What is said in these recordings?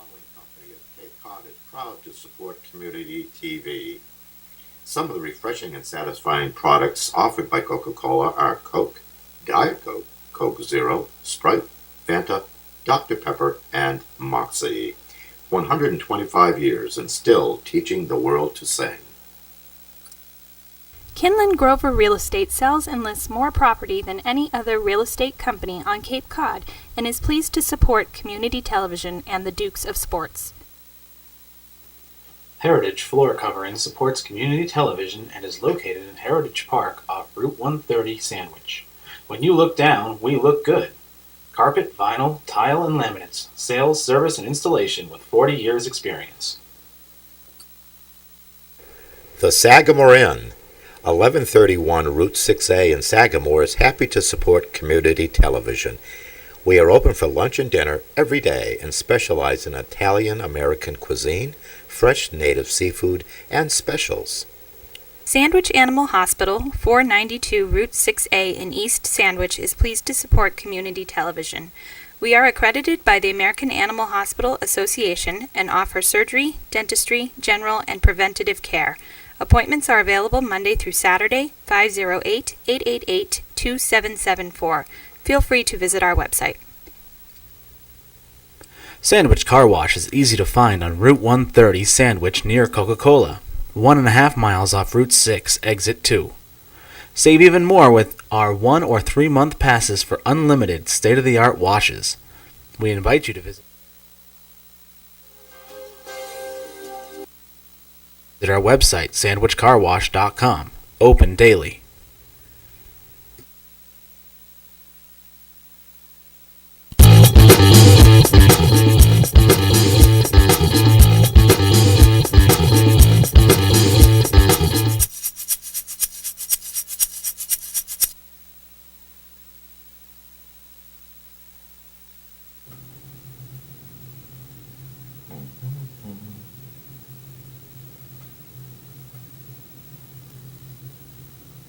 bottling company of Cape Cod is proud to support community TV. Some of the refreshing and satisfying products offered by Coca-Cola are Coke, Diet Coke, Coke Zero, Sprite, Fanta, Dr. Pepper, and Moxie. 125 years and still teaching the world to sing. Kinlan Grover Real Estate sells and lists more property than any other real estate company on Cape Cod and is pleased to support community television and the Dukes of Sports. Heritage Floor Covering supports community television and is located in Heritage Park off Route 130 Sandwich. When you look down, we look good. Carpet, vinyl, tile, and laminates. Sales, service, and installation with 40 years experience. The Sagamore Inn, 1131 Route 6A in Sagamore, is happy to support community television. We are open for lunch and dinner every day and specialize in Italian-American cuisine, fresh native seafood, and specials. Sandwich Animal Hospital, 492 Route 6A in East Sandwich, is pleased to support community television. We are accredited by the American Animal Hospital Association and offer surgery, dentistry, general, and preventative care. Appointments are available Monday through Saturday, 508-888-2774. Feel free to visit our website. Sandwich Car Wash is easy to find on Route 130 Sandwich near Coca-Cola. 1.5 miles off Route 6, Exit 2. Save even more with our 1 or 3 month passes for unlimited state-of-the-art washes. We invite you to visit our website, sandwichcarwash.com. Open daily.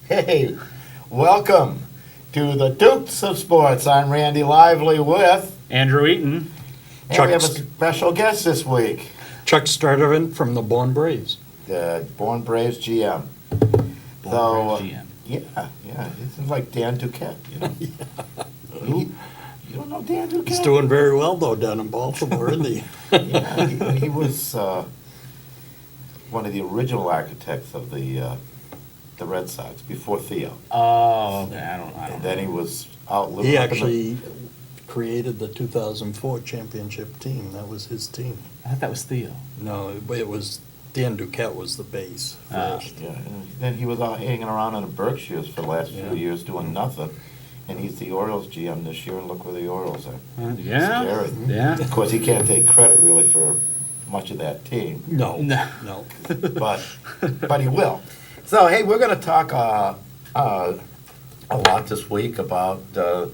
Hey, welcome to the Dukes of Sports. I'm Randy Lively with Andrew Eaton. And we have a special guest this week. Chuck Sturtevant from the Bourne Braves. The Bourne Braves GM. Braves GM. Yeah. This is like Dan Duquette, you know. You don't know Dan Duquette? He's doing very well, though, down in Baltimore, isn't he? Yeah, he was one of the original architects of the Red Sox before Theo. Oh, okay. I don't And know. then he was out living He up in actually created the 2004 championship team. That was his team. I thought that was Theo. No, it was, Dan Duquette was the base first. Yeah, and then he was out hanging around in the Berkshires for the last few Yeah. years doing nothing. And he's the Orioles GM this year, and look where the Orioles are. Yeah. Scary. Yeah. Of course, he can't take credit really for much of that team, No, No. no. but he will. So, hey, we're going to talk a lot this week about the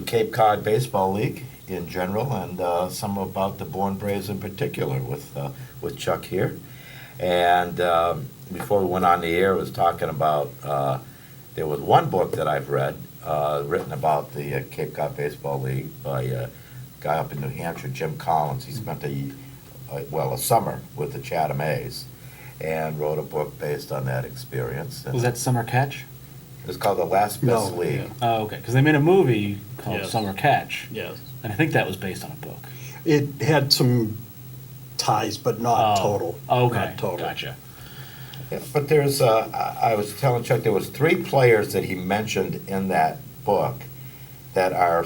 Cape Cod Baseball League in general, and some about the Bourne Braves in particular with Chuck here. And before we went on the air, I was talking about there was one book that I've read written about the Cape Cod Baseball League by a guy up in New Hampshire, Jim Collins. He spent a summer with the Chatham A's and wrote a book based on that experience. And Was that Summer Catch? it was called The Last Best No, League. yeah. Oh, okay. Because they made a movie called Yes. Summer Catch. Yes. And I think that was based on a book. It had some ties, but not Oh. total. Okay. Not total. Gotcha. Yeah, but there's, I was telling Chuck, there was 3 players that he mentioned in that book that are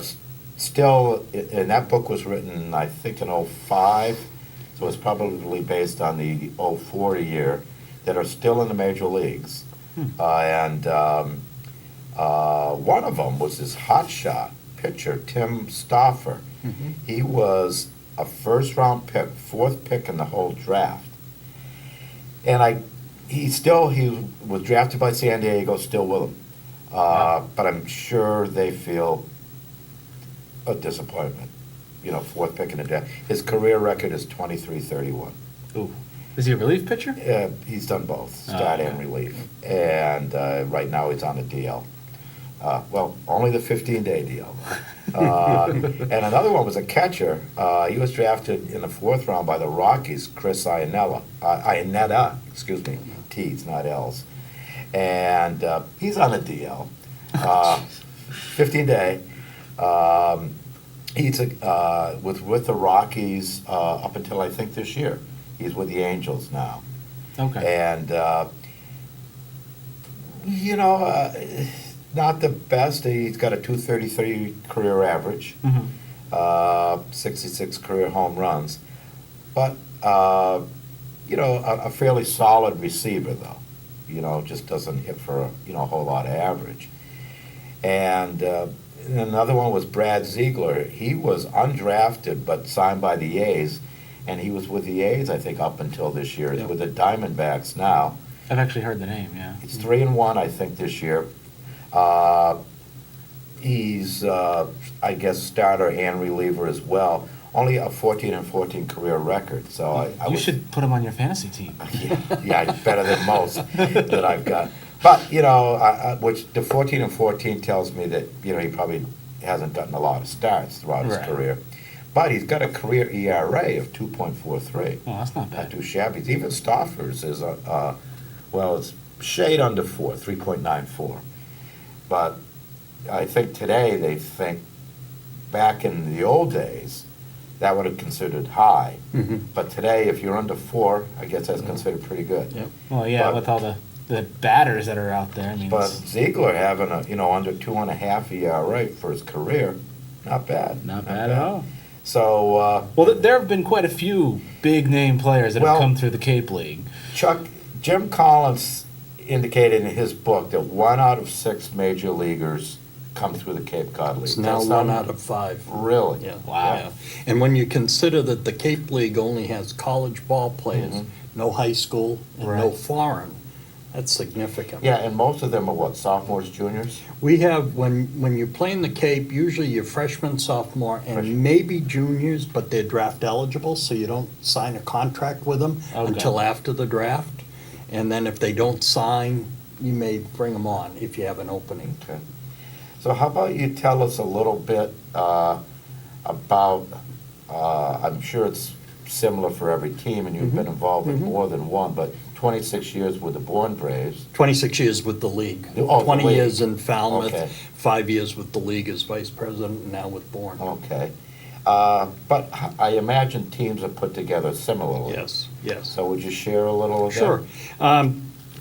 still, and that book was written, I think, in '05, so it's probably based on the '04 year, that are still in the major leagues. And one of them was this hotshot pitcher, Tim Stauffer. He was a first-round pick, 4th pick in the whole draft. And he was drafted by San Diego, still with him. But I'm sure they feel a disappointment. 4th pick in the draft. His career record is 23-31. Ooh. Is he a relief pitcher? He's done both, start and okay. relief. And right now he's on the DL. Well, only the 15-day deal. And another one was a catcher. He was drafted in the 4th round by the Rockies, Chris Iannetta, excuse me, T's, not L's. And he's on a DL. 15-day. He's with the Rockies up until I think this year. He's with the Angels now. Okay. And, not the best. He's got a 233 career average, Mhm. 66 career home runs. But, a fairly solid receiver, though. Just doesn't hit for, a whole lot of average. And another one was Brad Ziegler. He was undrafted but signed by the A's, and he was with the A's, I think, up until this year. He's Yep. with the Diamondbacks now. I've actually heard the name, yeah. He's 3-1, I think, this year. He's, I guess, starter and reliever as well. Only a 14-14 career record, so I You would- should put him on your fantasy team. yeah, better than most that I've got. But, which the 14-14 tells me that, he probably hasn't gotten a lot of starts throughout his Right. career. But he's got a career ERA of 2.43. Oh, that's not Not bad. too shabby. Even Stoffer's is, it's shade under 4, 3.94. But I think today they think, back in the old days, that would have considered high. Mhm. But today, if you're under 4, I guess that's considered pretty good. Yep. Well, yeah, But- with all the batters that are out there, I mean, But it's Ziegler having under 2.5 ERA for his career, not bad. not bad at all. So, Well, there have been quite a few big-name players that Well- have come through the Cape League. Jim Collins indicated in his book that 1 out of 6 major leaguers come through the Cape Cod League. It's now That's 1 not- out of 5. Really? Yeah. Wow. Yeah. And when you consider that the Cape League only has college ball players, Mhm. no high school, and no Right. foreign, that's significant. Yeah, and most of them are what, sophomores, juniors? We have, when you play in the Cape, usually you're freshman, sophomore, and Freshman. maybe juniors, but they're draft eligible, so you don't sign a contract with them Okay. until after the draft. And then if they don't sign, you may bring them on if you have an opening. Okay. So how about you tell us a little bit about, I'm sure it's similar for every team, and you've been involved in more than one, but 26 years with the Bourne Braves. 26 years with the league. Oh, the 20 league. years in Falmouth, Okay. 5 years with the league as vice president, and now with Bourne. Okay. But I imagine teams are put together similarly. Yes, yes. So would you share a little of that? Sure.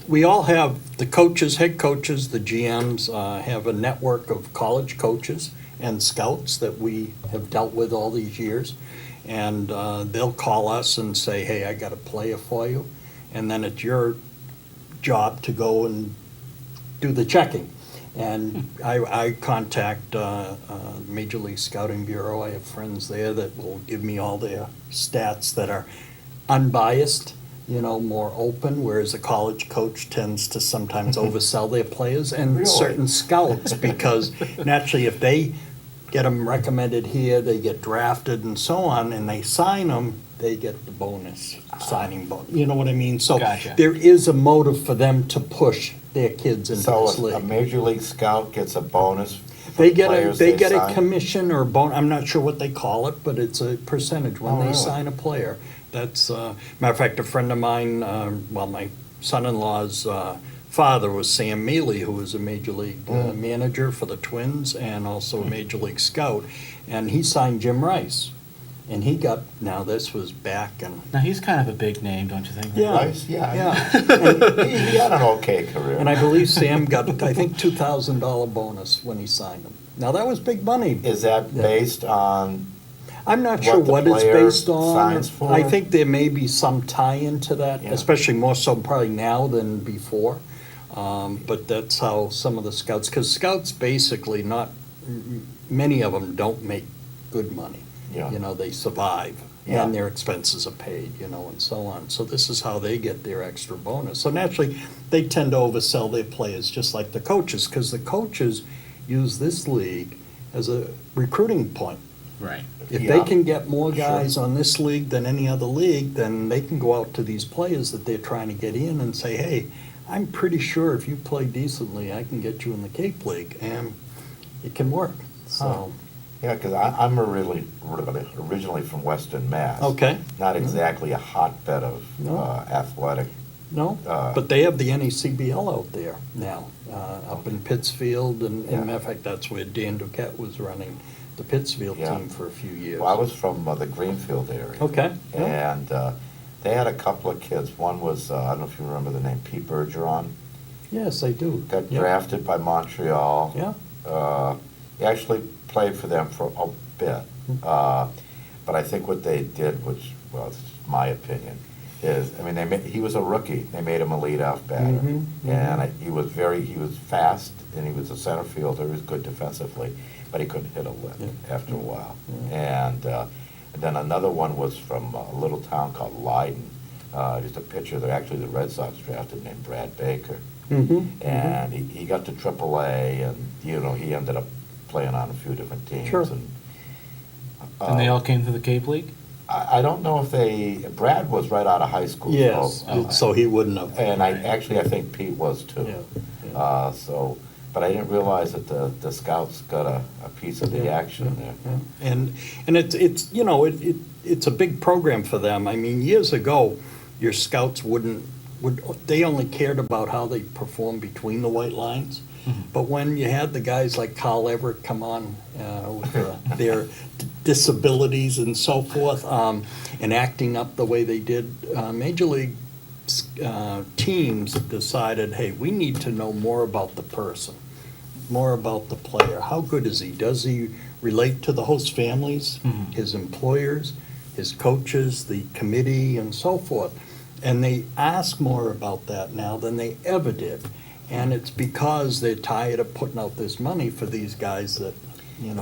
We all have, the coaches, head coaches, the GMs, have a network of college coaches and scouts that we have dealt with all these years. And they'll call us and say, hey, I got a player for you. And then it's your job to go and do the checking. And I contact Major League Scouting Bureau. I have friends there that will give me all their stats that are unbiased, more open, whereas a college coach tends to sometimes oversell their players and Really? certain scouts, because naturally, if they get them recommended here, they get drafted and so on, and they sign them, they get the bonus, signing bonus. You know what I mean? So Gotcha. there is a motive for them to push their kids into So this a league. major league scout gets a bonus for They get a, players they get a sign? commission or I'm not sure what they call it, but it's a percentage when Oh, they really? sign a player. That's, matter of fact, a friend of mine, my son-in-law's father was Sam Mealy, who was a major league manager for the Twins and also a major league scout, and he signed Jim Rice. And he got, now this was back in, Now, he's kind of a big name, don't you think? Yeah. Rice? Yeah. yeah. And- He had an okay career. And I believe Sam got, I think, $2,000 bonus when he signed him. Now, that was big money. Is that Yeah. based on, I'm not what sure the what it's player based on. signs for? I think there may be some tie-in to that, Yeah. especially more so probably now than before. But that's how some of the scouts, because scouts basically many of them don't make good money. Yeah. They survive, Yeah. and their expenses are paid, and so on. So this is how they get their extra bonus. So naturally, they tend to oversell their players, just like the coaches, because the coaches use this league as a recruiting point. Right. If Yeah. they can get more Sure. guys on this league than any other league, then they can go out to these players that they're trying to get in and say, hey, I'm pretty sure if you play decently, I can get you in the Cape League, and it can work, so. Yeah, because I'm originally from Western Mass. Okay. Not exactly a hotbed of No. athletic. No, but they have the NECBL out there now, up in Pittsfield, and Yeah. in fact, that's where Dan Duquette was running the Pittsfield Yeah. team for a few years. Well, I was from the Greenfield area. Okay, yeah. And they had a couple of kids. One was, I don't know if you remember the name, Pete Bergeron. Yes, I do. Got Yep. drafted by Montreal. Yeah, He actually played for them for a bit. But I think what they did, which, well, it's my opinion, is, I mean, he was a rookie. They made him a leadoff batter. Mhm, And he was fast, and he was a center fielder. He was good defensively, but he couldn't hit a lick Yeah. after a while. And then another one was from a little town called Leiden, just a pitcher. They're actually the Red Sox drafted, named Brad Baker. And he got to AAA, and, he ended up playing on a few different teams. Sure. And they all came to the Cape League? I don't know if Brad was right out of high school. yes, so he wouldn't have. And I think Pete was too. Yeah, But I didn't realize that the scouts got a piece of the Yeah, action there. yeah. And it's a big program for them. I mean, years ago, your scouts they only cared about how they performed between the white lines. But when you had the guys like Carl Everett come on with their disabilities and so forth, and acting up the way they did, Major League teams decided, hey, we need to know more about the person, more about the player. How good is he? Does he relate to the host families, his employers, his coaches, the committee, and so forth? And they ask more about that now than they ever did. And it's because they're tired of putting out this money for these guys that, Yeah,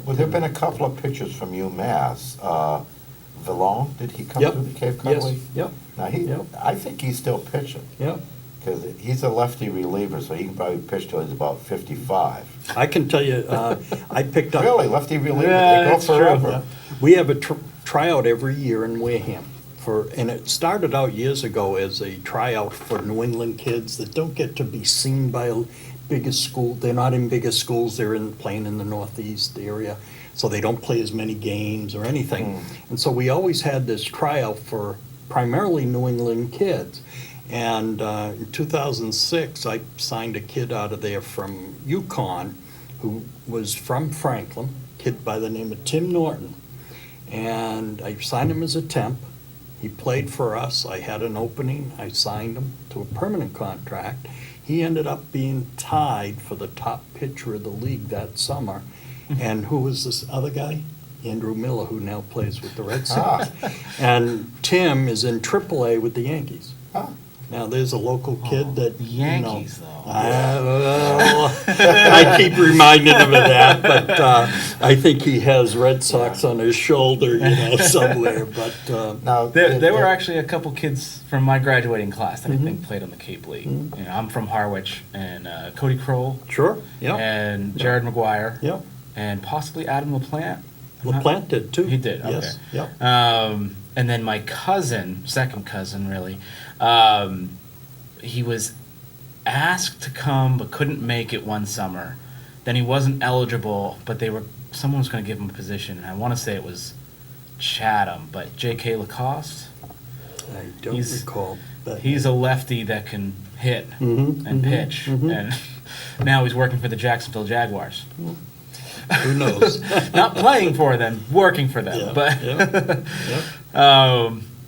well, there've been a couple of pitchers from UMass. Villon, did he come Yep. to the Cape Cod Yes, League? yep, Now, Yep. I think he's still pitching, yep. because he's a lefty reliever, so he can probably pitch till he's about 55. I can tell you, I picked up. Really, lefty reliever, Yeah, they go that's true. forever. We have a tryout every year in Wareham and it started out years ago as a tryout for New England kids that don't get to be seen by a biggest school. They're not in biggest schools, they're playing in the Northeast area, so they don't play as many games or anything. And so we always had this tryout for primarily New England kids. And in 2006, I signed a kid out of there from Yukon who was from Franklin, kid by the name of Tim Norton. And I signed him as a temp. He played for us. I had an opening. I signed him to a permanent contract. He ended up being tied for the top pitcher of the league that summer. And who was this other guy? Andrew Miller, who now plays with the Red Sox. And Tim is in AAA with the Yankees. Ah. Now, there's a local kid that, The you know, Yankees, though. I keep reminding him of that, but I think he has Red Sox on his shoulder, somewhere, but, Now, There were actually a couple kids from my graduating class that I think played on the Cape League. I'm from Harwich, and Cody Kroll sure, yeah, and Jared McGuire yeah. and possibly Adam LaPlante. I'm not- LaPlante did too. He did, Yes, okay. yeah. And then my cousin, second cousin really, he was asked to come but couldn't make it one summer. Then he wasn't eligible, but someone was going to give him a position. And I want to say it was Chatham, but J.K. Lacoste. I don't He's- recall. But He's a lefty that can hit Mhm, and mhm, pitch, mhm. and now he's working for the Jacksonville Jaguars. Who knows? Not playing for them, working for them. Yeah, But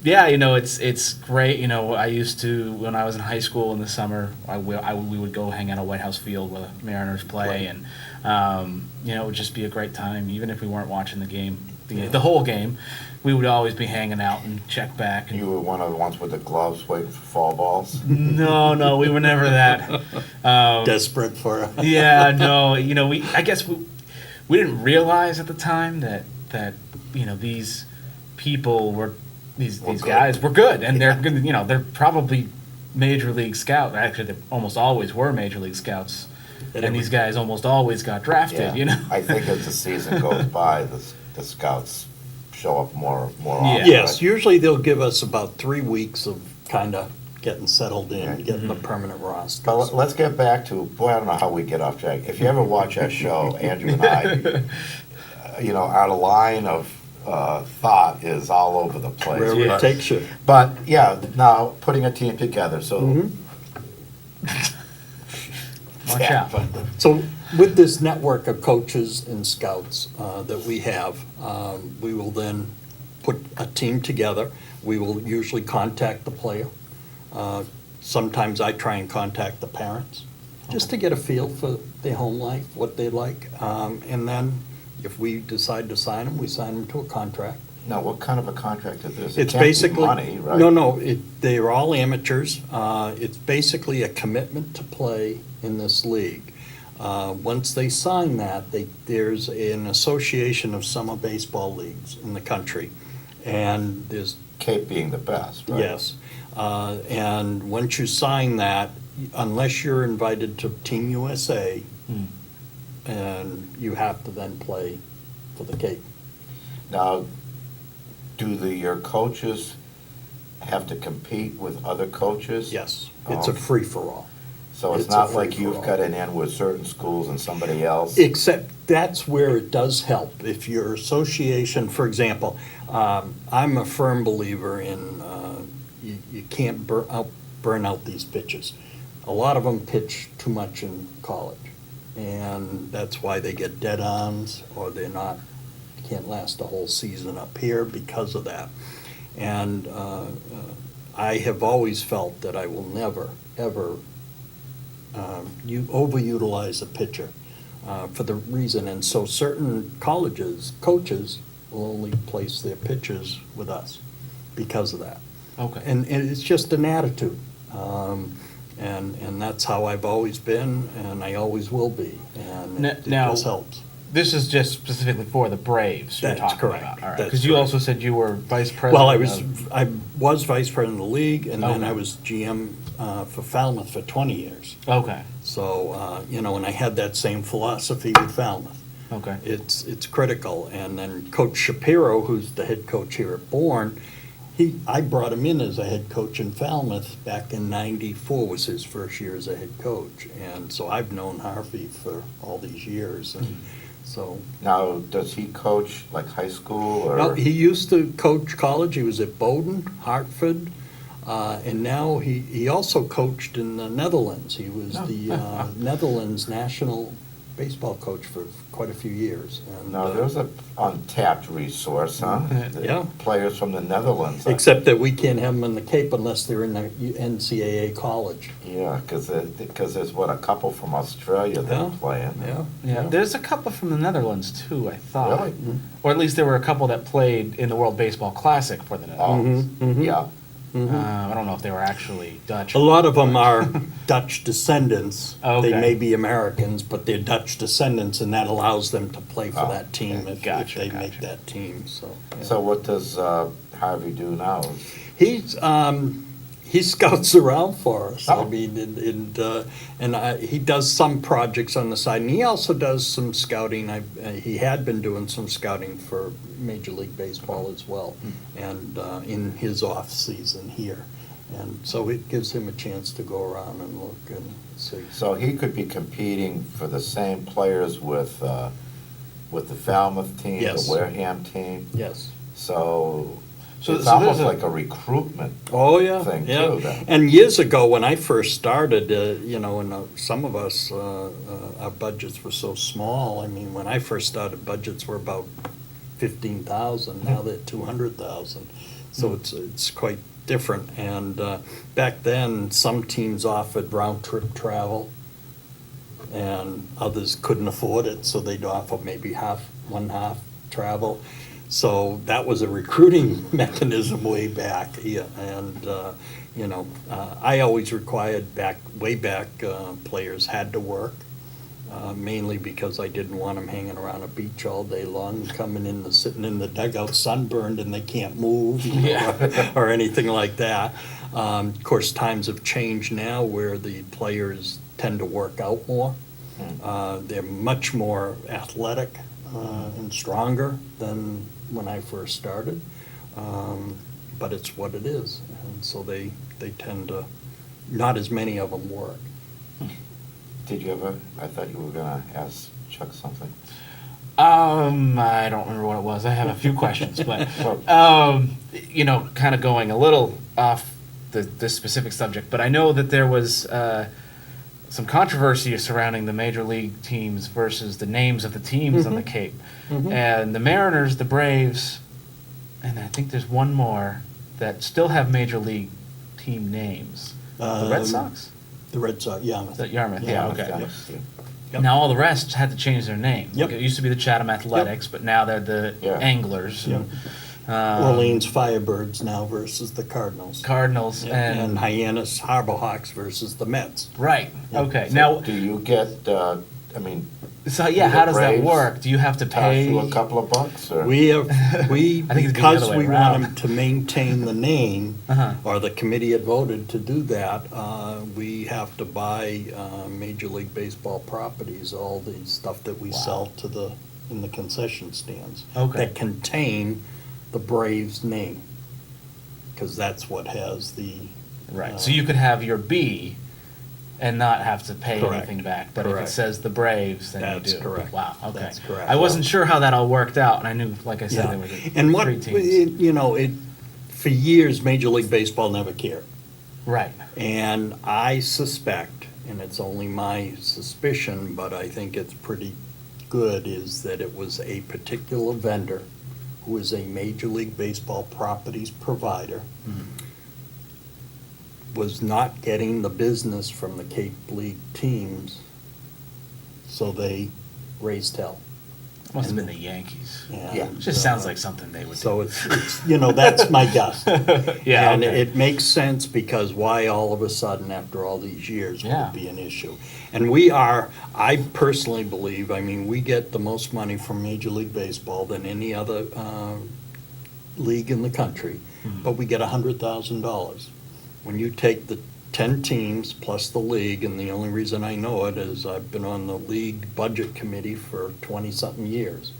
yeah, yeah, it's great. I used to, when I was in high school in the summer, we would go hang out at White House Field where the Mariners play, Right. and it would just be a great time, even if we weren't watching the game, the whole game. We would always be hanging out and check back. And You were one of the ones with the gloves waiting for fall balls? no, we were never that. Desperate for. Yeah, no, I guess we didn't realize at the time that these people were these Were good. guys were good, and they're good. They're probably major league scouts. Actually, they almost always were major league scouts, and these guys almost always got drafted. I think as the season goes by, the scouts show up more Yeah. often. Yes, usually they'll give us about 3 weeks of kind of getting settled in, Okay. getting the permanent roster. But let's get back to, boy, I don't know how we get off track. If you ever watch our show, Andrew and I, our line of thought is all over the place. Wherever it But- takes you. But, yeah, now, putting a team together, so. Mhm. Watch Yeah, out. but- So with this network of coaches and scouts that we have, we will then put a team together. We will usually contact the player. Sometimes I try and contact the parents, just to get a feel for their home life, what they like. And then if we decide to sign them, we sign them to a contract. Now, what kind of a contract is this? It It's can't be basically. money, right? No, they're all amateurs. It's basically a commitment to play in this league. Once they sign that, there's an association of summer baseball leagues in the country. And there's, Cape being the best, right? yes. And once you sign that, unless you're invited to Team USA, and you have to then play for the Cape. Now, do your coaches have to compete with other coaches? Yes, it's a Oh. free-for-all. So it's It's a not like you've free-for-all. got an in with certain schools and somebody else? Except that's where it does help. If your association, for example, I'm a firm believer in, you can't burn out these pitches. A lot of them pitch too much in college, and that's why they get dead arms, or can't last a whole season up here because of that. And I have always felt that I will never, ever you overutilize a pitcher for the reason, and so certain colleges, coaches will only place their pitchers with us because of that. Okay. And it's just an attitude. And that's how I've always been, and I always will be, and it Now- just helps. This is just specifically for the Braves you're That's talking correct. about. All right. That's Because you correct. also said you were vice president. Well, I was vice president of the league, and then I Okay. was GM for Falmouth for 20 years. Okay. So, and I had that same philosophy with Falmouth. Okay. It's critical. And then Coach Shapiro, who's the head coach here at Bourne, I brought him in as a head coach in Falmouth back in '94 was his first year as a head coach. And so I've known Harvey for all these years, and so. Now, does he coach like high school or? No, he used to coach college. He was at Bowdoin, Hartford, and now he also coached in the Netherlands. He was the Netherlands national baseball coach for quite a few years. And, Now, there's an untapped resource, huh? The Yeah. Players from the Netherlands. except that we can't have them in the Cape unless they're in the NCAA college. Yeah, because there's, what, a couple from Australia that are Yeah. playing. Yeah. There's a couple from the Netherlands too, I thought. Really? Or at least there were a couple that played in the World Baseball Classic for the Oh, Netherlands. yeah. I don't know if they were actually Dutch. A lot of them are Dutch descendants. Okay. They may be Americans, but they're Dutch descendants, and that allows them to play for Oh, that team okay. if Gotcha, they make gotcha. that team, so. yeah. So what does Harvey do now? He scouts around for us. I Oh. mean, he does some projects on the side, and he also does some scouting. He had been doing some scouting for Major League Baseball as well, and in his off season here, and so it gives him a chance to go around and look and see. So he could be competing for the same players with the Falmouth team, Yes. the Wareham team. Yes. So So- it's so almost there's a- like a recruitment. Oh, yeah, Thing, yeah. too, then. And years ago, when I first started, and some of us, our budgets were so small. I mean, when I first started, budgets were about 15,000. Now they're 200,000. So it's quite different. And back then, some teams offered round-trip travel, and others couldn't afford it, so they'd offer maybe one half travel. So that was a recruiting mechanism way back, yeah, and, I always required way back, players had to work, mainly because I didn't want them hanging around a beach all day long, sitting in the dugout sunburned and they can't move, or anything like that. Of course, times have changed now where the players tend to work out more. They're much more athletic and stronger than when I first started. but it's what it is. And so they tend to, not as many of them work. Did you ever, I thought you were gonna ask Chuck something. I don't remember what it was. I have a few questions, but kind of going a little off this specific subject. But I know that there was some controversy surrounding the major league teams versus the names of the teams on the Cape, and the Mariners, the Braves, and I think there's one more that still have major league team names. The Red Sox. The Red Sox, Yarmouth. Yarmouth, yeah, okay. Yes, yeah. Yep. Now all the rest had to change their name. Yep. Like it used to be the Chatham Athletics, but now they're the Yeah. Anglers. Yep. Orleans Firebirds now versus the Cardinals. Cardinals And Hyannis Harborhawks versus the Mets. right. Yep. Okay. So Now, do you get, so yeah, do how the does that Braves work? Do you have to toss pay? you a couple of bucks, or? We I think it's the because other way we around. want them to maintain the name, Uh-huh. or the committee had voted to do that, we have to buy Major League Baseball properties, all the stuff that we sell in the concession stands. Okay. That contain the Braves name, because that's what has the. Right. So you could have your B and not have to pay Correct. anything back. But if Correct. it says the Braves, then That's you do. correct. Wow. Okay. That's correct. I wasn't sure how that all worked out, and I knew, like I said, Yeah. there were the And what, three teams. for years, Major League Baseball never cared. Right. And I suspect, and it's only my suspicion, but I think it's pretty good, is that it was a particular vendor who is a Major League Baseball properties provider, was not getting the business from the Cape League teams, so they raised hell. Must have been the Yankees. Yeah. And, It just sounds like something they would do. So it's, that's my guess. Yeah. And okay. it makes sense, because why all of a sudden, after all these years, would Yeah. it be an issue? And I personally believe, we get the most money from Major League Baseball than any other league in the country, but we get $100,000. When you take the 10 teams plus the league, and the only reason I know it is I've been on the league budget committee for 20-something years.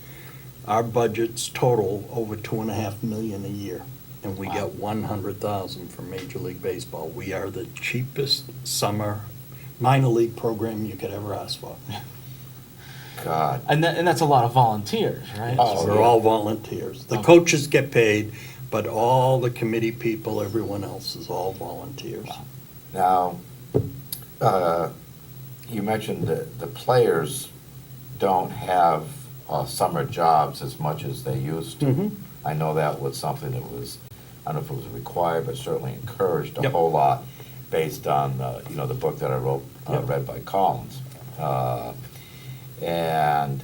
Our budgets total over $2.5 million a year, and we get $100,000 from Major League Baseball. We are the cheapest summer minor league program you could ever ask for. God. And that's a lot of volunteers, right? Oh, We're yeah. all volunteers. The Okay. coaches get paid, but all the committee people, everyone else is all volunteers. Now, you mentioned that the players don't have summer jobs as much as they used to. Mhm. I know that was something that was, I don't know if it was required, but certainly encouraged a Yep. whole lot based on, the book that I wrote, Yep. read by Collins. And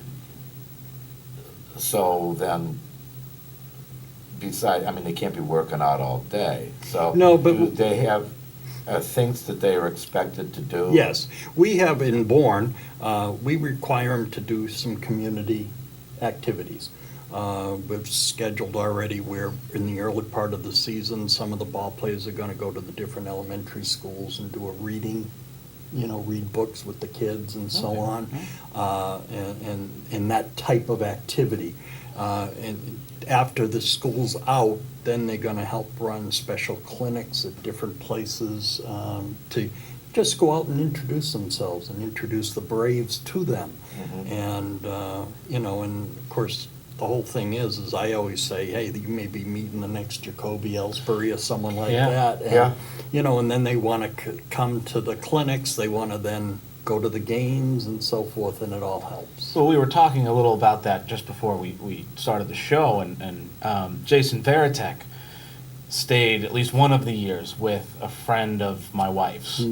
so then, they can't be working out all day. So No, but- do they have things that they are expected to do? Yes, we have in Bourne, we require them to do some community activities. We've scheduled already where in the early part of the season, some of the ball players are gonna go to the different elementary schools and do a reading, read books with the kids and so on. And that type of activity. And after the school's out, then they're gonna help run special clinics at different places, to just go out and introduce themselves and introduce the Braves to them. And, and of course, the whole thing is I always say, hey, you may be meeting the next Jacoby Ellsbury or someone like Yeah. that. And, Yeah. And then they wanna come to the clinics, they wanna then go to the games and so forth, and it all helps. Well, we were talking a little about that just before we started the show, and Jason Veritek stayed at least one of the years with a friend of my wife's.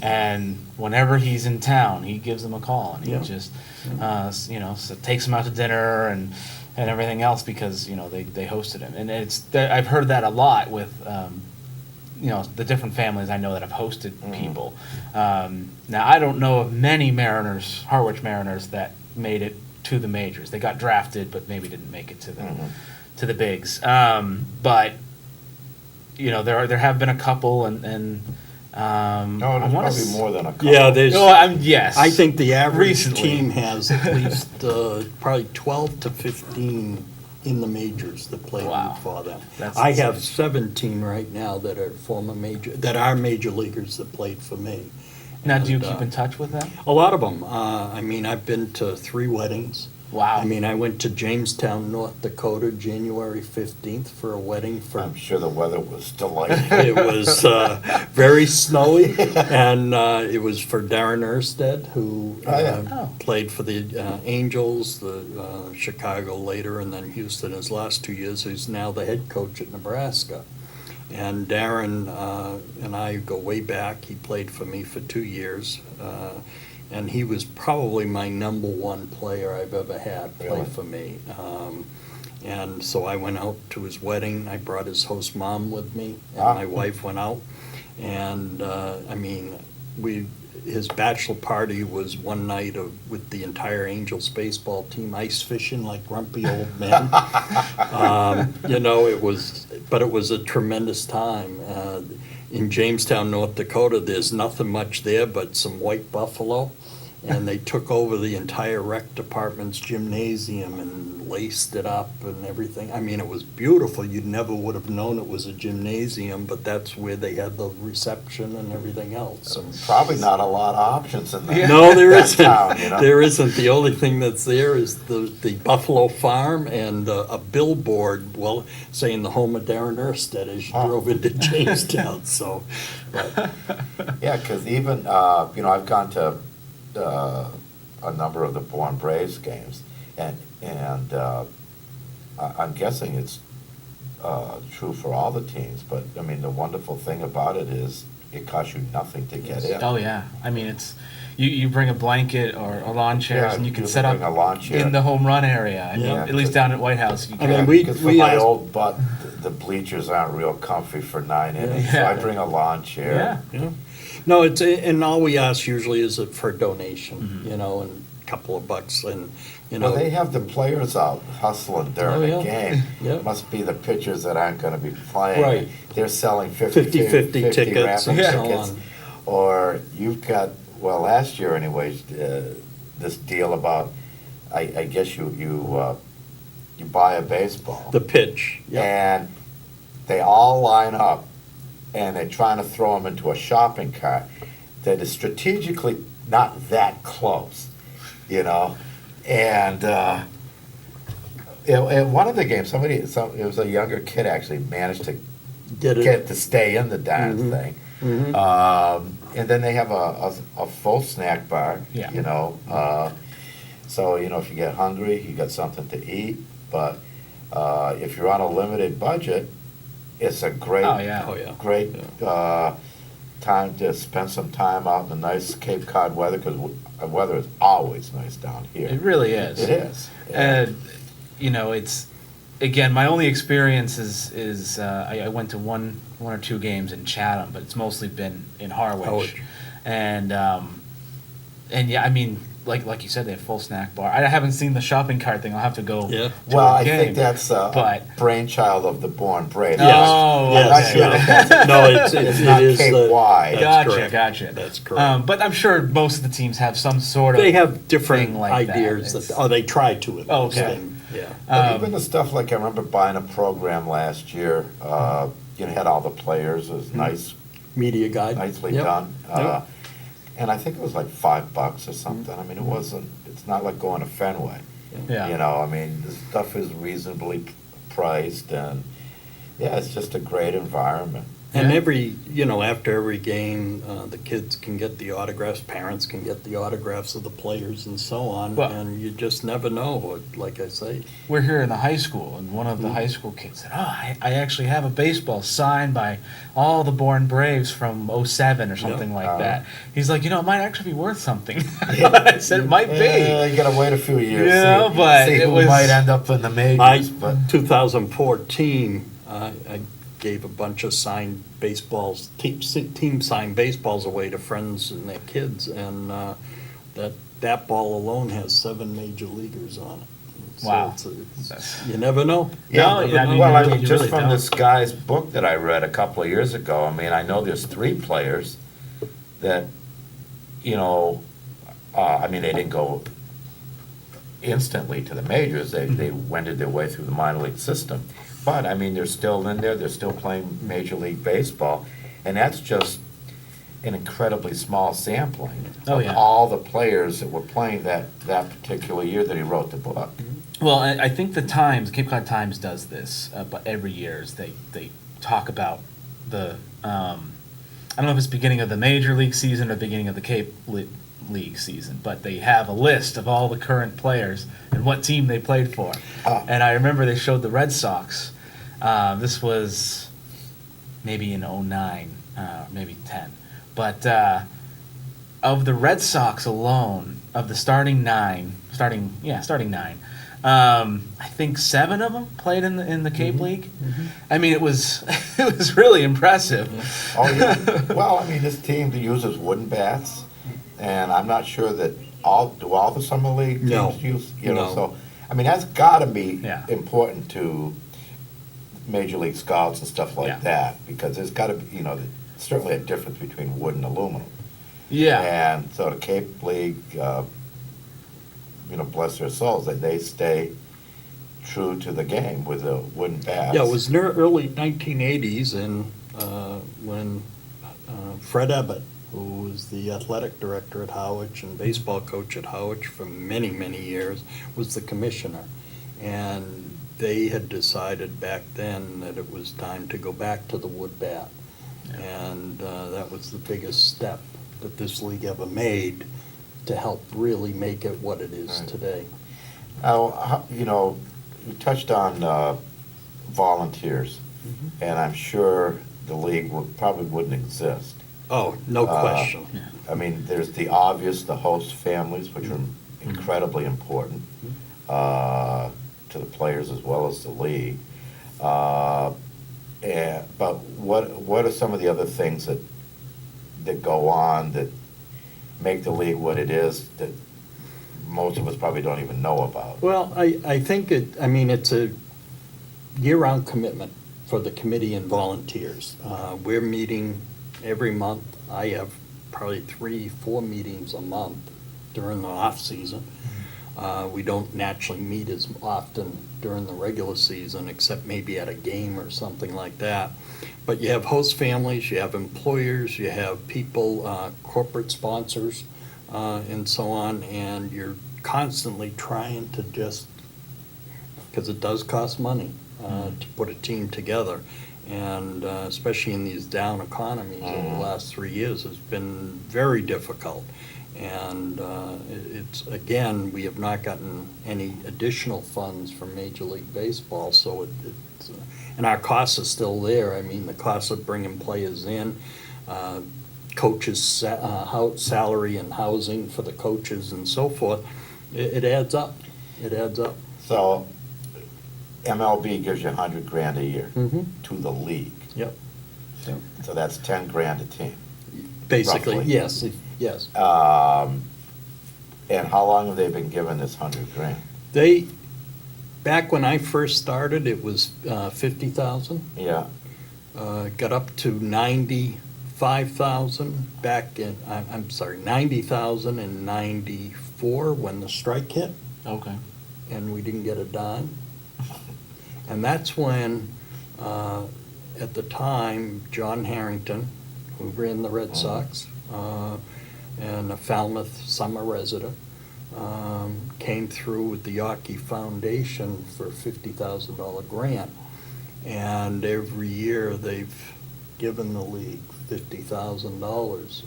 And whenever he's in town, he gives them a call, and he Yeah. just, so takes them out to dinner and everything else because, they hosted him. And I've heard that a lot with, the different families I know that have hosted people. Now, I don't know of many Mariners, Harwich Mariners, that made it to the majors. They got drafted, but maybe didn't make it to the bigs. But there have been a couple, and No, I there's wanna probably s- more than a couple. Yeah, there's. yes. I think the average Recently. team has at least probably 12 to 15 in the majors that played Wow. for them. That's I have insane. 17 right now that are major leaguers that played for me. Now, do you And, keep in touch with them? A lot of them. I mean, I've been to 3 weddings. Wow. I mean, I went to Jamestown, North Dakota, January 15th for a wedding for I'm sure the weather was delightful. it was very snowy, and it was for Darren Erstead, who Oh, yeah. Oh. played for the Angels, the Chicago later, and then Houston his last 2 years. Who's now the head coach at Nebraska. And Darren and I go way back. He played for me for 2 years. And he was probably my number one player I've ever had play Really? for me. And so I went out to his wedding. I brought his host mom with me, and Ah. my wife went out. And I mean, his bachelor party was one night with the entire Angels baseball team ice fishing like grumpy old men. You know, it was a tremendous time. In Jamestown, North Dakota, there's nothing much there but some white buffalo. And they took over the entire rec department's gymnasium and laced it up and everything. I mean, it was beautiful. You never would have known it was a gymnasium, but that's where they had the reception and everything else. And Probably not a lot of options in that. no, there that isn't. town, you know? There isn't. The only thing that's there is the Buffalo Farm and a billboard, well, saying the home of Darren Erstead as you Oh. drove into Jamestown, so. But, Yeah, because even, I've gone to a number of the Bourne Braves games, and I'm guessing it's true for all the teams, but, I mean, the wonderful thing about it is it costs you nothing to get in. Oh, yeah. I mean, it's, you bring a blanket or a lawn chairs Yeah, and you can you set bring up a lawn chair. in the home run area. I mean, Yeah. at least down at White House, you I can. mean, Yeah, we- because for we my asked- old butt, the bleachers aren't real comfy for 9 innings, so Yeah. I bring a lawn chair. Yeah. yeah. No, and all we ask usually is for a donation, you know, and a couple of bucks, and, you know. Well, they have the players out hustling during Oh, the yeah. game. Yeah. Must be the pitchers that aren't gonna be playing. Right. They're selling 50 50 tickets raffle and so tickets. on. Or you've got, well, last year anyways, this deal about, I guess you buy a baseball. The pitch, yeah. And they all line up, and they're trying to throw them into a shopping cart that is strategically not that close, you know? And in one of the games, it was a younger kid actually managed to get to stay in the darn Mhm. thing. Mhm. And then they have a full snack bar, Yeah. you know? So, if you get hungry, you got something to eat. But if you're on a limited budget, it's a great, Oh, yeah. Oh, yeah. great time to spend some time out in the nice Cape Cod weather, because weather is always nice down here. It really is. It is. And, it's, again, my only experience is I went to one or two games in Chatham, but it's mostly been in Harwich. Harwich. And yeah, I mean, like you said, they have full snack bar. I haven't seen the shopping cart thing. I'll have to go Yeah. to Well, a I game. think that's a but- brainchild of the Bourne Braves. Yes. I'm Yes, not sure yeah. that that's- No, It's it not is Cape the- wide. That's Gotcha, correct. gotcha. That's correct. But I'm sure most of the teams have some sort of. They have different thing like that. ideas It's- that, they try to at Oh, least. okay. and- Yeah. But even the stuff like, I remember buying a program last year, had all the players, it was nice, Media guide. nicely Yep. done. Yep. And I think it was like $5 or something. I mean, it's not like going to Fenway. Yeah. I mean, the stuff is reasonably priced, and, yeah, it's just a great environment. And Yeah. after every game, the kids can get the autographs, parents can get the autographs of the players and so on, Well- and you just never know, like I say. We're here in the high school, and one of the high school kids said, I actually have a baseball signed by all the Bourne Braves from '07 or something like that. He's like, it might actually be worth something. I said, it might Yeah, be. you gotta wait a few years. Yeah, see, but see it who was- might end up in the My majors, but. 2014, I gave a bunch of signed baseballs, team signed baseballs away to friends and their kids, and that ball alone has 7 major leaguers on it. So Wow. you never know. No, You I never mean, know. Well, I you mean, just really from don't. this guy's book that I read a couple of years ago, I mean, I know there's 3 players that, I mean, they didn't go instantly to the majors. They wended their way through the minor league system. But, I mean, they're still in there, they're still playing Major League Baseball, and that's just an incredibly small sampling Oh, of yeah. all the players that were playing that particular year that he wrote the book. Well, I think the Times, Cape Cod Times does this, but every year is they talk about the, I don't know if it's beginning of the Major League season or beginning of the Cape League season, but they have a list of all the current players and what team they played for. Ah. And I remember they showed the Red Sox. This was maybe in '09, maybe 10. But of the Red Sox alone, of the starting nine, I think 7 of them played in the Cape League. I mean, it was it was really impressive. Oh, yeah. Well, I mean, this team uses wooden bats, and I'm not sure that all the summer league teams No. use, No. so, I mean, that's gotta be Yeah. important to major league scouts and stuff Yeah. like that, because there's gotta be, certainly a difference between wood and aluminum. Yeah. And so the Cape League, bless their souls, that they stay true to the game with the wooden bats. Yeah, it was near early 1980s, and when Fred Ebbett, who was the athletic director at Howard and baseball coach at Howard for many, many years, was the commissioner. And they had decided back then that it was time to go back to the wood bat. And that was the biggest step that this league ever made to help really make it what it is Right. today. Now, you touched on volunteers, and I'm sure the league probably wouldn't exist. Oh, no question. I mean, there's the obvious, the host families, which are incredibly important to the players as well as the league. But what are some of the other things that go on that make the league what it is that most of us probably don't even know about? Well, I think it's a year-round commitment for the committee and volunteers. We're meeting every month. I have probably 3-4 meetings a month during the off-season. We don't naturally meet as often during the regular season, except maybe at a game or something like that. But you have host families, you have employers, you have people, corporate sponsors, and so on, and you're constantly trying to because it does cost money to put a team together. And especially in these down economies over the last 3 years, it's been very difficult. And it's, again, we have not gotten any additional funds from Major League Baseball, so it's, and our costs are still there. I mean, the cost of bringing players in, coaches' salary and housing for the coaches and so forth, it adds up. It adds up. So MLB gives you $100,000 a year Mhm. to the league. Yep. So that's $10,000 a team. Basically, Roughly. yes, yes. And how long have they been given this $100,000? Back when I first started, it was 50,000. Yeah. Got up to 95,000 back in, I'm sorry, 90,000 in 94 when the strike hit, Okay. and we didn't get a dime. And that's when, at the time, John Harrington, who ran the Red Sox, and a Falmouth summer resident, came through with the Yawkey Foundation for a $50,000 grant. And every year, they've given the league $50,000,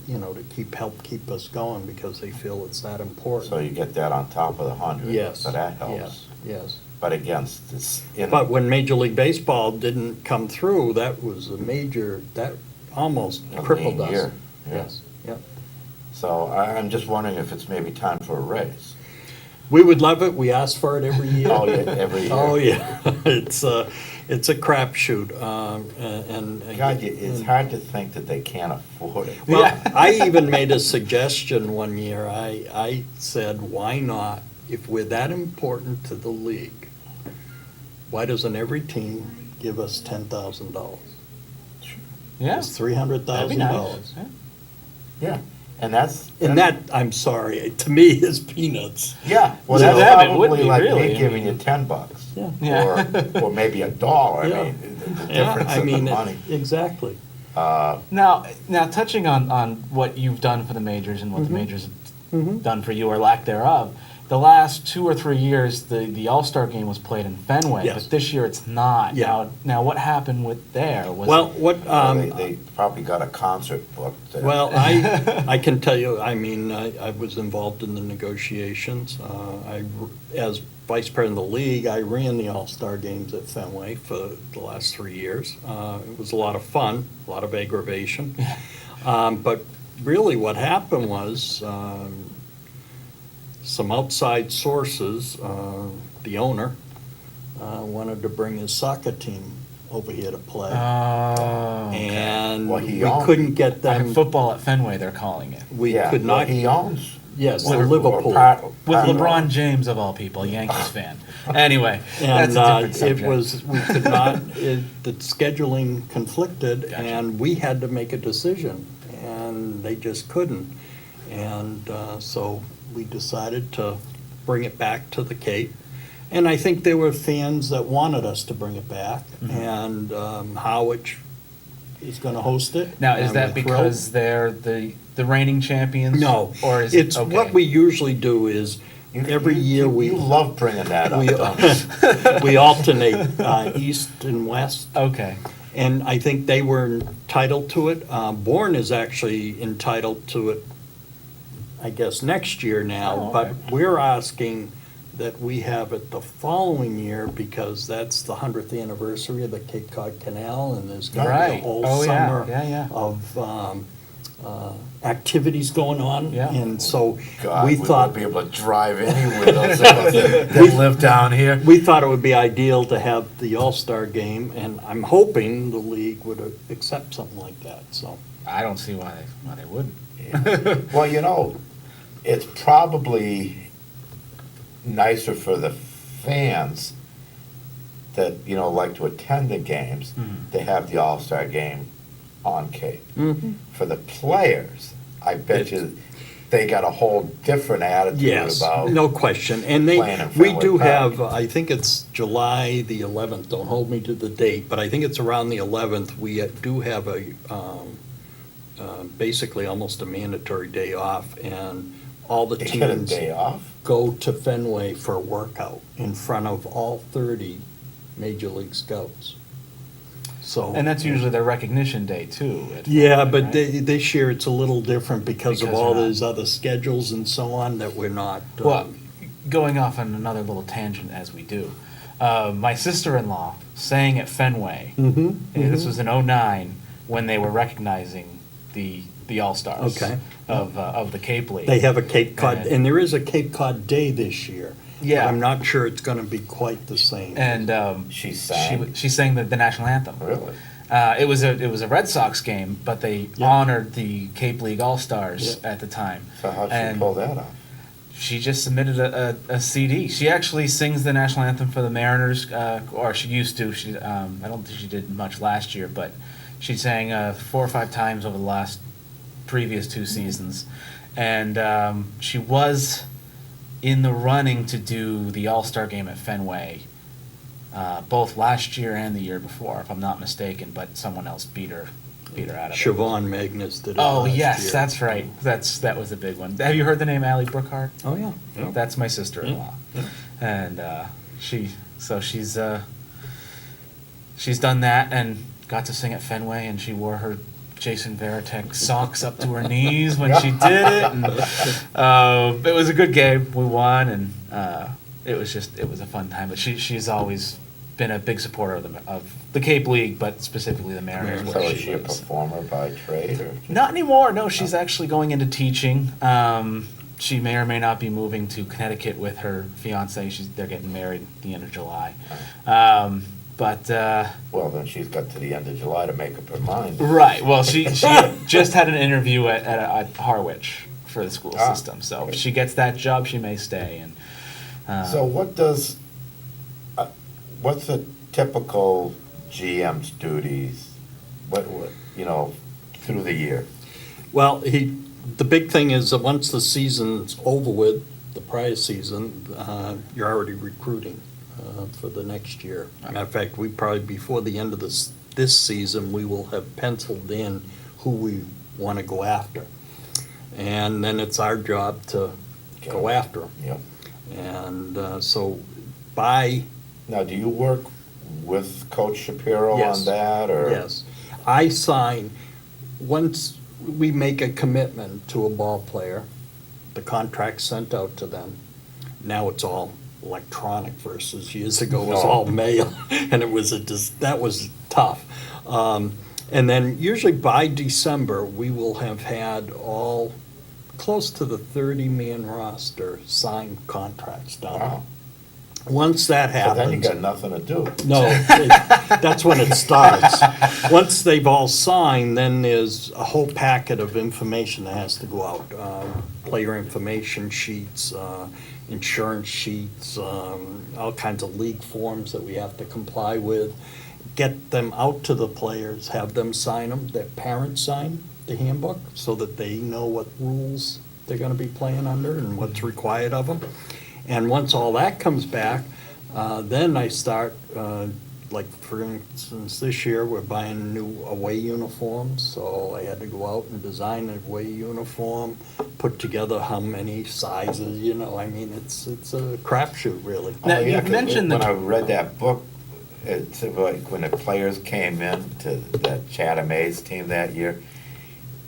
to help keep us going, because they feel it's that important. So you get that on top of the 100. Yes. So that helps. Yes, yes. But again, it's But when Major League Baseball didn't come through, that was that almost A crippled lean us. year, yeah. Yes, yeah. So I'm just wondering if it's maybe time for a raise. We would love it. We ask for it every year. Oh, yeah, every year. Oh, yeah. It's a crapshoot. And God, it's hard to think that they can't afford it. Well, Yeah. I even made a suggestion one year. I said, why not, if we're that important to the league, why doesn't every team give us $10,000? Yeah. It's That'd be $300,000. nice. Yeah. Yeah, And that's. And that, I'm sorry, to me is peanuts. Yeah, well, To that's them, it would probably be, like really. me I giving mean- you $10. Yeah. Yeah. Or maybe $1. Yeah. I mean, the Yeah, difference I in the mean, money. exactly. Now, touching on what you've done for the majors and what the majors have done for you or lack thereof, the last 2 or 3 years, the All-Star game was played in Fenway, Yes. but this year it's not. Yeah. Now what happened with there? Was Well, what, They probably got a concert booked. well, I can tell you, I mean, I was involved in the negotiations. As vice president of the league, I ran the All-Star games at Fenway for the last 3 years. It was a lot of fun, a lot of aggravation. But really what happened was, some outside sources, the owner, wanted to bring his soccer team over here to play. Oh, And Well, he we owned- couldn't get them, football at Fenway, they're calling it. we Yeah, could well, not, he owns. yes, the Liverpool, or Liverpool. With part- LeBron James, of all people, Yankees fan. Anyway, And that's a different it subject. was, we could not, the scheduling conflicted, Gotcha. and we had to make a decision, and they just couldn't. And so we decided to bring it back to the Cape. And I think there were fans that wanted us to bring it back, Mm-hmm. and Howard is going to host it. Now, is and that we're thrilled. because they're the reigning champions? No. Or is It's, it, okay. what we usually do is, every year You we, love bringing that up. we don't you? we alternate east and west. Okay. And I think they were entitled to it. Bourne is actually entitled to it, I guess, next year now. Oh, okay. But we're asking that we have it the following year because that's the 100th anniversary of the Cape Cod Canal, and there's going to be a Right. whole Oh, yeah. summer Yeah. of activities going on. Yeah. And so God, we we thought, won't be able to drive anywhere else that live down here. we thought it would be ideal to have the All-Star game, and I'm hoping the league would accept something like that, so. I don't see why they wouldn't. Well, you know, it's probably nicer for the fans that, you know, like to attend the games, to have the All-Star game on Cape. For the players, I bet you they got a whole different attitude Yes, about. no question. And playing in we Fenway do Park. have, I think it's July the 11th, don't hold me to the date, but I think it's around the 11th, we do have a, basically almost a mandatory day off, and all the They get a teams day off. go to Fenway for a workout in front of all 30 Major League Scouts. So. And that's usually their recognition day too. at Yeah, Fenway, but right? this year it's a little different because of Because all we're not- those other schedules and so on that we're not. Well, going off on another little tangent as we do, my sister-in-law sang at Fenway. Mhm, This was in '09 when they were recognizing the All-Stars Okay. of the Cape League. They have a Cape Cod, And- and there is a Cape Cod Day this year. Yeah. But I'm not sure it's gonna be quite the same. And She sang. she sang the national anthem. Really? It was a Red Sox game, but they Yeah. honored the Cape League All-Stars Yeah. at the time. So how'd she And pull that off? She just submitted a CD. She actually sings the national anthem for the Mariners, or she used to. I don't think she did much last year, but she sang 4 or 5 times over the last previous 2 seasons. And she was in the running to do the All-Star game at Fenway, both last year and the year before, if I'm not mistaken, but someone else beat her out of it. Siobhan Magnus did it Oh, last yes, year. that's right. That was a big one. Have you heard the name Allie Brookhart? Oh, yeah. Yeah. That's my sister-in-law, and she's done that and got to sing at Fenway, and she wore her Jason Veritek socks up to her knees when she did it. And, it was a good game. We won, and it was a fun time. But she's always been a big supporter of the Cape League, but specifically the Mariners. So where is she a lives. performer by trade, or? Not anymore. No, she's actually going into teaching. She may or may not be moving to Connecticut with her fiance. They're getting married at the end of July. Well, then she's got to the end of July to make up her mind. Right. Well, she just had an interview at Harwich for the school Ah, system. So okay. if she gets that job, she may stay. And So what's the typical GM's duties, what, you know, through the year? Well, The big thing is that once the season's over with, the prior season, you're already recruiting for the next year. Matter of fact, we probably, before the end of this season, we will have penciled in who we want to go after. And then it's our job to go after them. Yep. And so by, Now, do you work with Coach Shapiro Yes. on that, or? yes, I sign, once we make a commitment to a ball player, the contract's sent out to them. Now it's all electronic versus years ago, it was all mail, and it was that was tough. And then usually by December, we will have had all close to the 30-man roster signed contracts done. Wow. Once that So happens. then you got nothing to do. No, that's when it starts. Once they've all signed, then there's a whole packet of information that has to go out. Player information sheets, insurance sheets, all kinds of league forms that we have to comply with. Get them out to the players, have them sign them, their parents sign the handbook so that they know what rules they're gonna be playing under and what's required of them. And once all that comes back, then I start, like, for instance, this year, we're buying new away uniforms, so I had to go out and design an away uniform, put together how many sizes, I mean, it's a crapshoot, really. Now, Oh, yeah, you've 'cause mentioned when the- I read that book, it's like when the players came in to that Chatham A's team that year,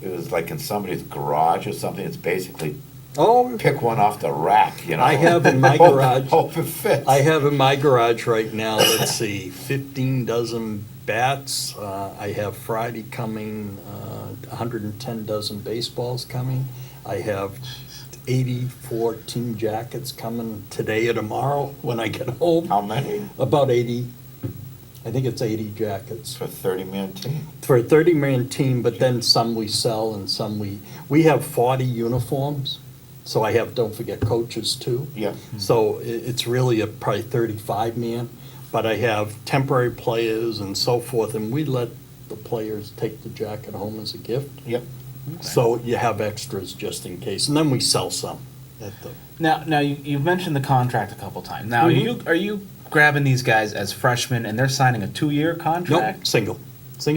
it was like in somebody's garage or something. It's basically Oh, pick one off the rack, I have in my Hope- garage- Hope it fits. I have in my garage right now, let's see, 15 dozen bats. I have Friday coming, 110 dozen baseballs coming. I have 84 team jackets coming today or tomorrow when I get home. How many? About 80, I think it's 80 jackets. For a 30-man team? For a 30-man team, but then some we sell and some we have 40 uniforms. So I have, don't forget, coaches too. Yeah. So it's really probably 35-man, but I have temporary players and so forth, and we let the players take the jacket home as a gift. Yep. So you have extras just in case, and then we sell some at the. Now you've mentioned the contract a couple times. Now, Mhm. are you grabbing these guys as freshmen and they're signing a 2-year contract? Nope, single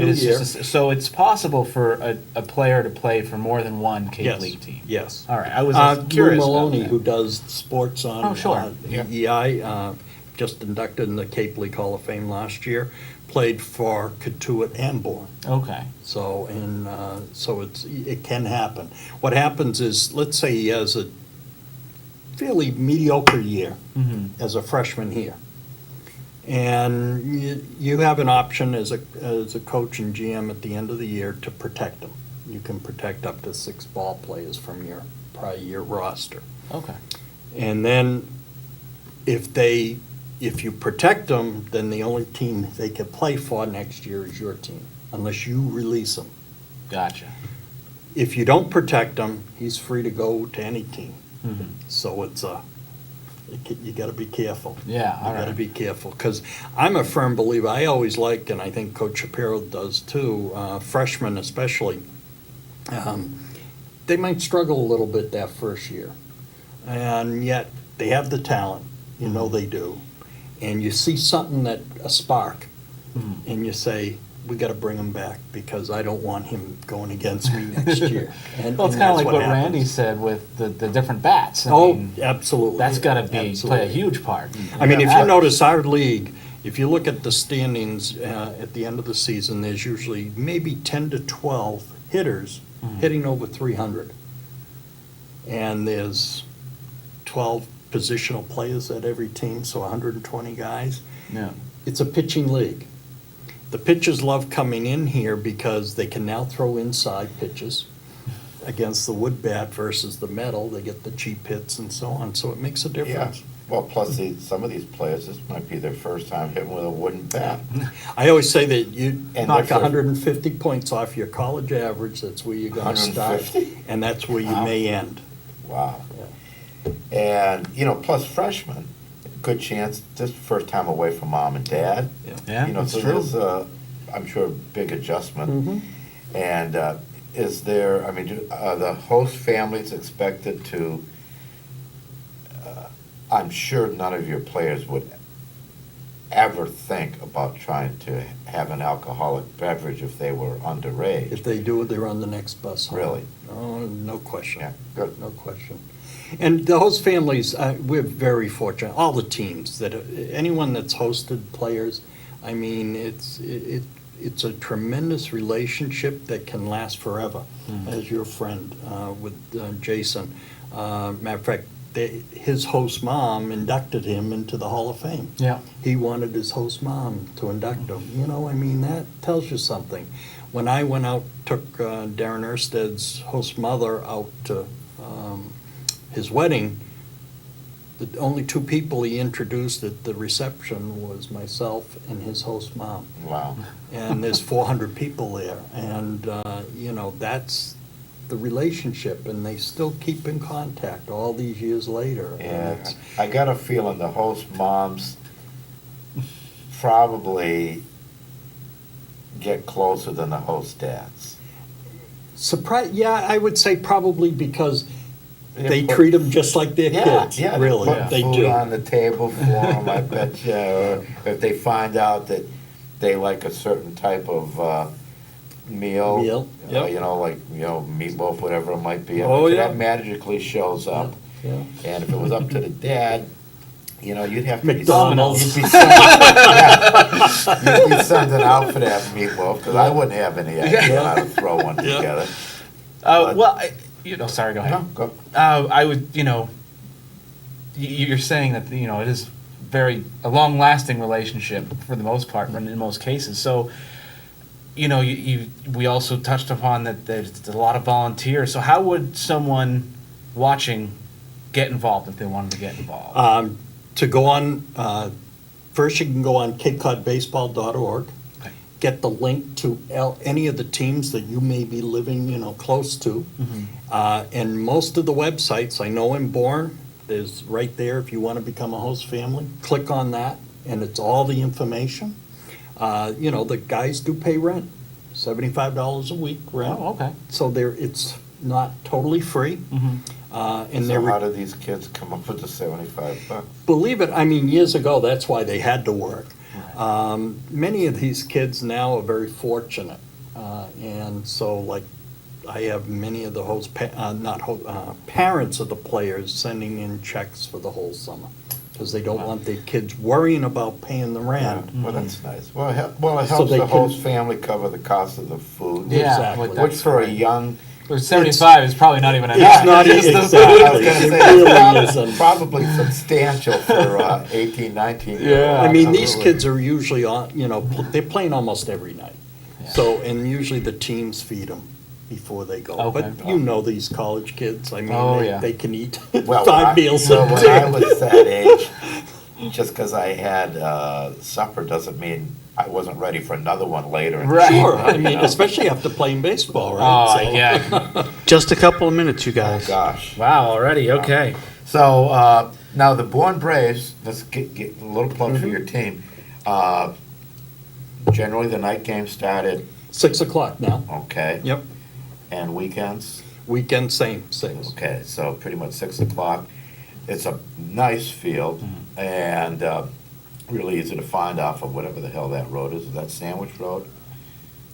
It is year. so it's possible for a player to play for more than one Cape Yes, League team. yes. All right, I was Lou curious. Maloney, about who that. does sports on Oh, sure. Yeah. EEI, just inducted in the Cape League Hall of Fame last year, played for Katuitt and Bourne. Okay. So, so it can happen. What happens is, let's say he has a fairly mediocre year Mm-hmm. as a freshman here. And you have an option as a coach and GM at the end of the year to protect them. You can protect up to 6 ball players from your prior year roster. Okay. And then if you protect them, then the only team they can play for next year is your team, unless you release them. Gotcha. If you don't protect him, he's free to go to any team. Mm-hmm. So you gotta be careful. Yeah, all You gotta right. be careful, because I'm a firm believer, I always liked, and I think Coach Shapiro does too, freshmen especially, they might struggle a little bit that first year. And yet, they have the talent, you know they do. And you see something a spark, Mhm. and you say, we gotta bring him back, because I don't want him going against me next year. And Well, it's and kind of that's like what happens. Randy said with the different bats. I Oh, mean, absolutely. that's got to play a Absolutely. huge part. I mean, if you Average. notice our league, if you look at the standings at the end of the season, there's usually maybe 10 to 12 hitters Mhm. hitting over 300. And there's 12 positional players at every team, so 120 guys. Yeah. It's a pitching league. The pitchers love coming in here because they can now throw inside pitches against the wood bat versus the metal. They get the cheap hits and so on, so it makes a Yeah. difference. Well, plus some of these players, this might be their first time hitting with a wooden bat. I always say that you And knock they're- 150 points off your college average, that's where you're gonna start. 150? And that's where you Wow. may end. Wow. And, plus freshmen, good chance, this first time away from mom and dad. Yeah, that's So true. there's I'm sure, a big adjustment. Mhm. And is there, I mean, the host families expected to, I'm sure none of your players would ever think about trying to have an alcoholic beverage if they were underage. If they do, they're on the next bus home. Really? Oh, no question. Yeah, good. No question. And the host families, we're very fortunate, all the teams, that anyone that's hosted players, I mean, it's a tremendous relationship that can last forever, as your friend with Jason. Matter of fact, his host mom inducted him into the Hall of Fame. Yeah. He wanted his host mom to induct him. You know, I mean, that tells you something. When I went out, took Darren Ersted's host mother out to his wedding, the only two people he introduced at the reception was myself and his host mom. Wow. And there's 400 people there, and, you know, that's the relationship, and they still keep in contact all these years later. And Yeah, it's- I got a feeling the host moms probably get closer than the host dads. Yeah, I would say probably because they put- treat them just like their Yeah, kids, yeah, really, they're they putting food do. on the table for them, I bet you, or if they find out that they like a certain type of meal. Meal, yep. You know, like, meatloaf, whatever it might be. I Oh, bet yeah. That magically shows up. Yeah. And if it was up to the dad, you'd have to McDonald's. You'd be sending, yeah. You'd be sending out for that meatloaf, because I wouldn't have any idea how to throw one Yeah. together. Well, sorry, go ahead. No, go. I would, you're saying that, it is a long-lasting relationship for the most part, in most cases. So, we also touched upon that there's a lot of volunteers. So how would someone watching get involved if they wanted to get involved? To go on, first you can go on capecodbaseball.org, Okay. get the link to any of the teams that you may be living, close to. And most of the websites, I know in Bourne, there's right there if you want to become a host family. Click on that, and it's all the information. The guys do pay rent, $75 a week rent. Oh, okay. So it's not totally free. And So they're how do these kids come up with the $75? believe it, I mean, years ago, that's why they had to work. Many of these kids now are very fortunate. And so, like, I have many of the parents of the players sending in checks for the whole summer, because they don't want their kids worrying about paying the rent. Well, that's nice. Well, it helps So they the can- host family cover the cost of the food. Yeah, Exactly. but Which that's for a great. young, But 75 is probably not even enough. It's not Just the exactly. food. I was gonna It say, really it's isn't. probably substantial for 18, 19 year olds. Yeah. I mean, these Absolutely. kids are usually on, they're playing almost every night. So, and usually the teams feed them before they go. Okay. But you know these college kids, I Oh, mean, yeah. they can eat Well, 5 meals well, a when I day. was that age, just because I had supper doesn't mean I wasn't ready for another one later. in the Right. Sure, evening, I mean, especially after playing baseball, right? Oh, So- yeah. Just a couple of minutes, you Oh, guys. gosh. Wow, already, okay. So, now the Bourne Braves, let's get a little plug Mm-hmm. for your team. Generally, the night game started, 6 o'clock now. okay? Yep. And weekends? Weekend, same, 6. Okay, so pretty much 6 o'clock. It's a nice field and really easy to find off of whatever the hell that road is. Is that Sandwich Road?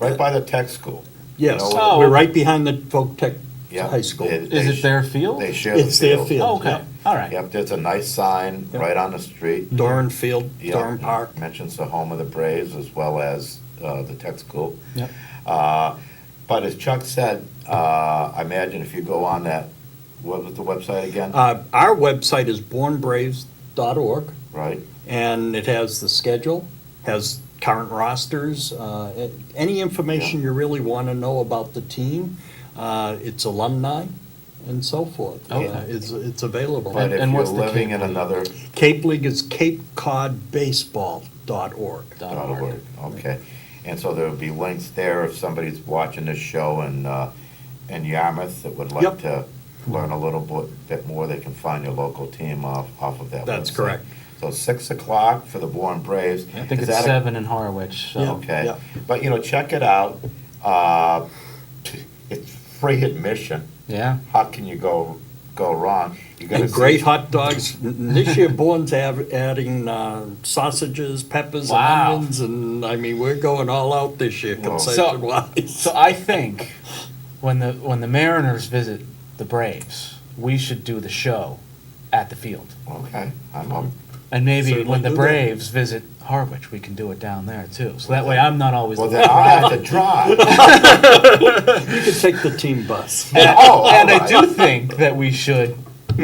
Right by the tech school. Yes, You know, Oh. we're right behind the Folk Tech Yeah, High School. Is it their field? They share the field. It's their field. Oh, okay. Yep. All right. Yep, there's a nice sign Yep. right on the street. Doran Field, Yeah, Doran Park. mentions the home of the Braves as well as the tech school. Yep. But as Chuck said, I imagine if you go on that, what was the website again? Our website is bournebraves.org, Right? and it has the schedule, has current rosters, any information you really want to know about the team, its alumni, and so forth. Okay. It's available. But if and you're what's the living in Cape League? another Cape League is capecodbaseball.org. .org, okay. And so there will be links there if somebody's watching this show in Yarmouth that would like Yep. to learn a little bit more, they can find your local team off of that website. That's correct. So 6 o'clock for the Bourne Braves. I think Is it's that a- 7 in Harwich. So. Yeah. Okay, Yeah. but check it out. It's free admission. Yeah. How can you go wrong? You're gonna And great see- hot dogs. This year, Bourne's adding sausages, peppers, and Wow. onions, and I mean, we're going all out this year, Well, concession-wise. So I think when the Mariners visit the Braves, we should do the show at the field. Okay, I'm on. And maybe Certainly when the do that. Braves visit Harwich, we can do it down there too. So that way I'm not always Well, the then I'll have to drive. You can take the team bus. And, Oh, and I alright. do think that we should,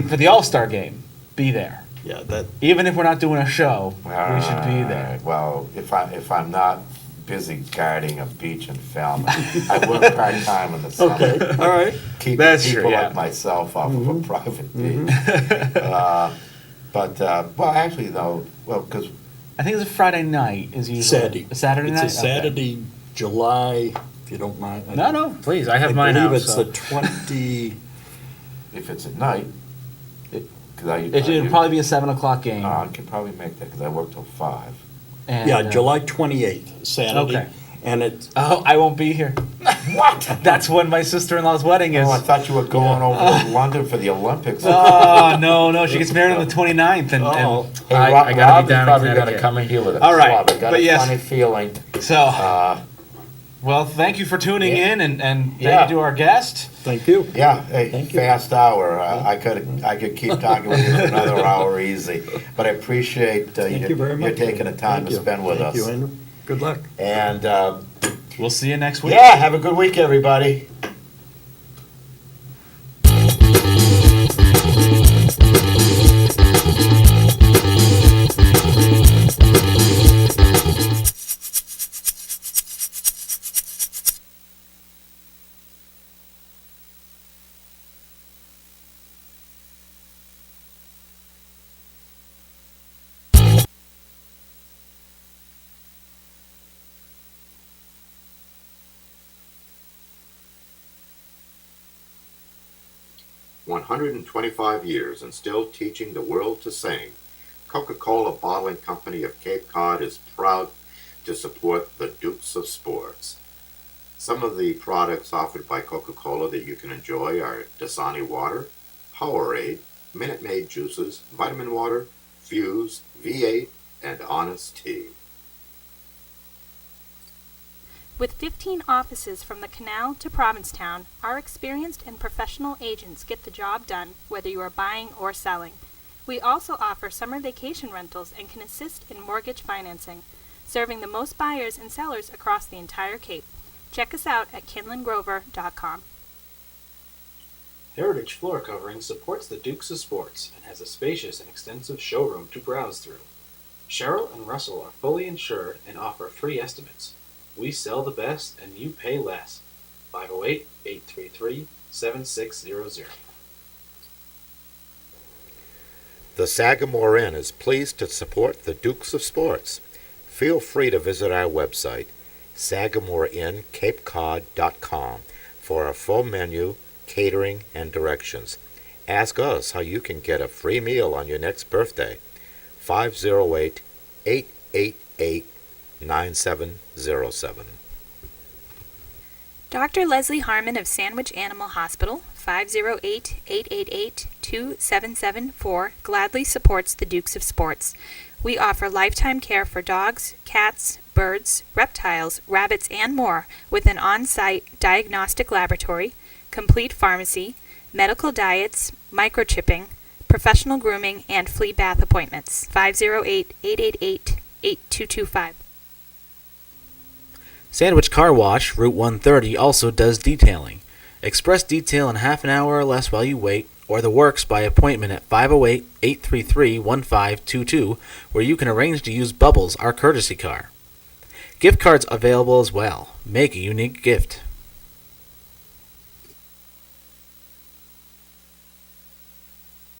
for the All-Star game, be there. Yeah, that, Even if we're not doing a show, we should be there. Alright, well, if I'm not busy guarding a beach in Falmouth, I work part-time in the summer. okay, all right. Keep That's true, people yeah. like myself off of a private beach. Well, actually though, because I think it's a Friday night is usually Saturday. A Saturday night. It's a Saturday, July, if you don't mind. Okay. No, please. I have I mine believe out. it's So. the 20, if it's at night, It'd probably be a 7:00 game. I can probably make that because I work till 5. And, yeah, July 28th, Saturday. Okay. And it's, Oh, I won't be here. What? That's when my sister-in-law's wedding is. Oh, I thought you were going over to London for the Olympics. Oh, no. She gets married on the 29th. And Hey, I Rob, gotta Rob be down is probably in going to Connecticut. come in here with a All right, club. I got but a yes. funny feeling. So, well, thank you for tuning Yeah. in, and thank Yeah. you to our guest. thank you. Yeah, hey, Thank you. fast hour. I could keep talking with you for another hour easy. But I appreciate Thank you very much. you're taking the time Thank to you. spend with Thank us. you, Andrew. Good luck. And We'll see you next week. yeah, have a good week, everybody. "125 years and still teaching the world to sing. Coca-Cola Bottling Company of Cape Cod is proud to support the Dukes of Sports. Some of the products offered by Coca-Cola that you can enjoy are Dasani Water, Powerade, Minute Maid Juices, Vitamin Water, Fuse, V8, and Honest Tea. With 15 offices from the Canal to Provincetown, our experienced and professional agents get the job done, whether you are buying or selling. We also offer summer vacation rentals and can assist in mortgage financing, serving the most buyers and sellers across the entire Cape. Check us out at kinlandgrover.com. Heritage Floor Covering supports the Dukes of Sports and has a spacious and extensive showroom to browse through. Cheryl and Russell are fully insured and offer free estimates. We sell the best and you pay less. 508-833-7600. The Sagamore Inn is pleased to support the Dukes of Sports. Feel free to visit our website, sagamoreinncapecod.com, for a full menu, catering, and directions. Ask us how you can get a free meal on your next birthday. 508-888-9707. Dr. Leslie Harmon of Sandwich Animal Hospital, 508-888-2774, gladly supports the Dukes of Sports. We offer lifetime care for dogs, cats, birds, reptiles, rabbits, and more with an on-site diagnostic laboratory, complete pharmacy, medical diets, microchipping, professional grooming, and flea bath appointments. 508-888-8225. Sandwich Car Wash, Route 130, also does detailing. Express detail in half an hour or less while you wait, or the works by appointment at 508-833-1522, where you can arrange to use Bubbles, our courtesy car. Gift cards available as well. Make a unique gift.